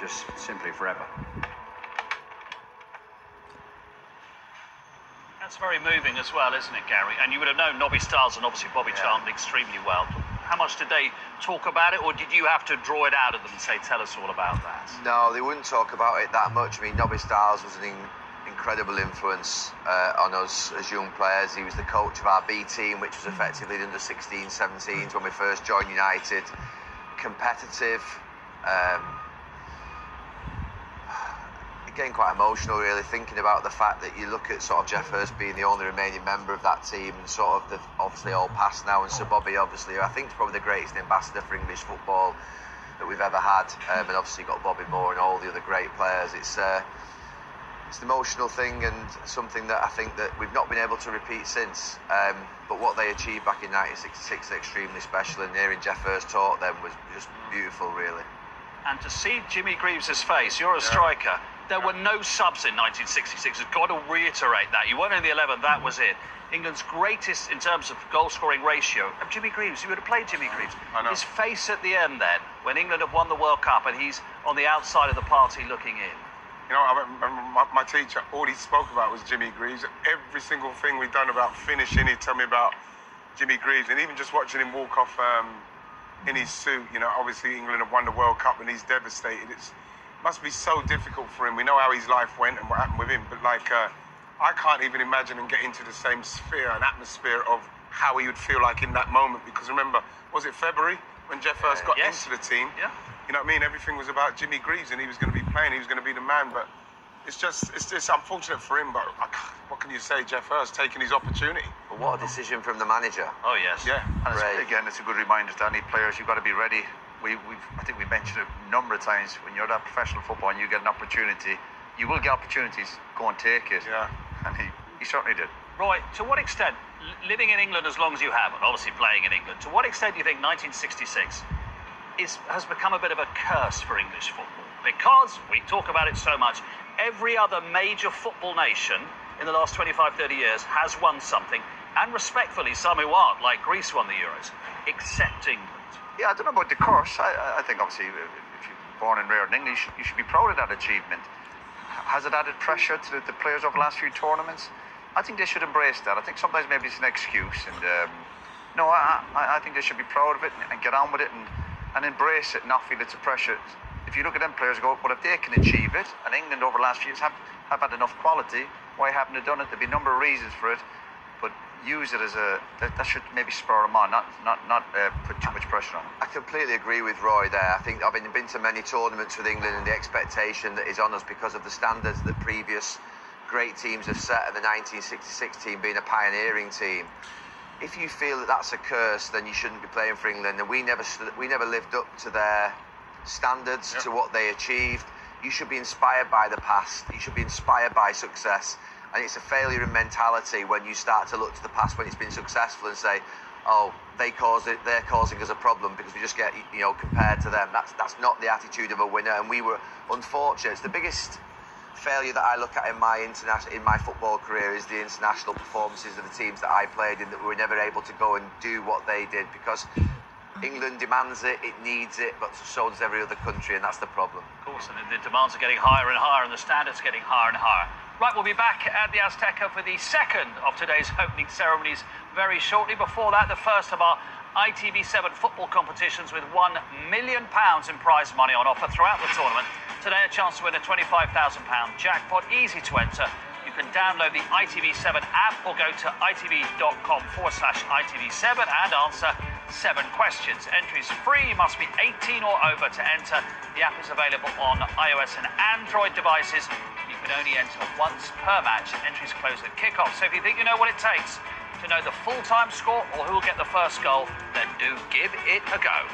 just simply forever. That's very moving as well, isn't it, Gary? And you would have known Nobby Stiles and obviously Bobby Charlton extremely well. How much did they talk about it, or did you have to draw it out of them and say, tell us all about that? No, they wouldn't talk about it that much. I mean, Nobby Stiles was an incredible influence on us as young players. He was the coach of our B team, which was effectively the under 16s, 17s when we first joined United. Competitive. Again, quite emotional, really, thinking about the fact that you look at sort of Geoff Hurst being the only remaining member of that team, and sort of they've obviously all passed now, and Sir Bobby, obviously, I think is probably the greatest ambassador for English football that we've ever had, and obviously got Bobby Moore and all the other great players. It's an emotional thing, and something that I think that we've not been able to repeat since. But what they achieved back in 1966 is extremely special, and hearing Geoff Hurst talk then was just beautiful, really. And to see Jimmy Greaves' face, you're a striker. There were no subs in 1966. I've got to reiterate that. You weren't in the 11, that was it. England's greatest in terms of goal-scoring ratio. Of Jimmy Greaves, you would have played Jimmy Greaves. His face at the end then, when England have won the World Cup and he's on the outside of the party looking in. You know, I remember my teacher, all he spoke about was Jimmy Greaves. Every single thing we'd done about finishing, he'd tell me about Jimmy Greaves. And even just watching him walk off in his suit, you know, obviously England have won the World Cup and he's devastated. It must be so difficult for him. We know how his life went and what happened with him, but like, I can't even imagine him getting into the same sphere and atmosphere of how he would feel like in that moment. Because remember, was it February when Geoff Hurst got into the team? Yeah. You know what I mean? Everything was about Jimmy Greaves and he was going to be playing, he was going to be the man, but it's unfortunate for him, but what can you say? Geoff Hurst taking his opportunity. But what a decision from the manager. Oh, yes. Yeah. And again, it's a good reminder to any players, you've got to be ready. I think we mentioned it a number of times, when you're that professional football and you get an opportunity, you will get opportunities, go and take it. Yeah. And he certainly did. Roy, to what extent, living in England as long as you have, and obviously playing in England, to what extent do you think 1966 has become a bit of a curse for English football? Because we talk about it so much, every other major football nation in the last 25, 30 years has won something, and respectfully, some who aren't, like Greece won the Euros, except England. Yeah, I don't know about the curse. I think obviously if you're born and reared in England, you should be proud of that achievement. Has it added pressure to the players over the last few tournaments? I think they should embrace that. I think sometimes maybe it's an excuse, and no, I think they should be proud of it and get on with it and embrace it, and not feel it's a pressure. If you look at them players and go, well, if they can achieve it, and England over the last few years have had enough quality, why haven't they done it? There'll be a number of reasons for it, but use it as that should maybe spur them on, not put too much pressure on them. I completely agree with Roy there. I think I've been to many tournaments with England, and the expectation that is on us because of the standards that previous great teams have set, and the 1966 team being a pioneering team. If you feel that that's a curse, then you shouldn't be playing for England, and we never lived up to their standards, to what they achieved. You should be inspired by the past. You should be inspired by success. And it's a failure in mentality when you start to look to the past when it's been successful and say, oh, they caused it, they're causing us a problem because we just get, you know, compared to them. That's not the attitude of a winner, and we were unfortunate. It's the biggest failure that I look at in my football career is the international performances of the teams that I played in, that we were never able to go and do what they did, because England demands it, it needs it, but so does every other country, and that's the problem. Of course, and the demands are getting higher and higher, and the standards are getting higher and higher. Right, we'll be back at the Azteca for the second of today's opening ceremonies very shortly. Before that, the first of our ITV7 football competitions with £1 million in prize money on offer throughout the tournament. Today, a chance to win a £25,000 jackpot, easy to enter. You can download the ITV7 app or go to itv.com/ITV7 and answer 7 questions. Entries free. You must be 18 or over to enter. The app is available on iOS and Android devices. You can only enter once per match. Entries close at kickoff. So if you think you know what it takes to know the full-time score or who will get the first goal, then do give it a go.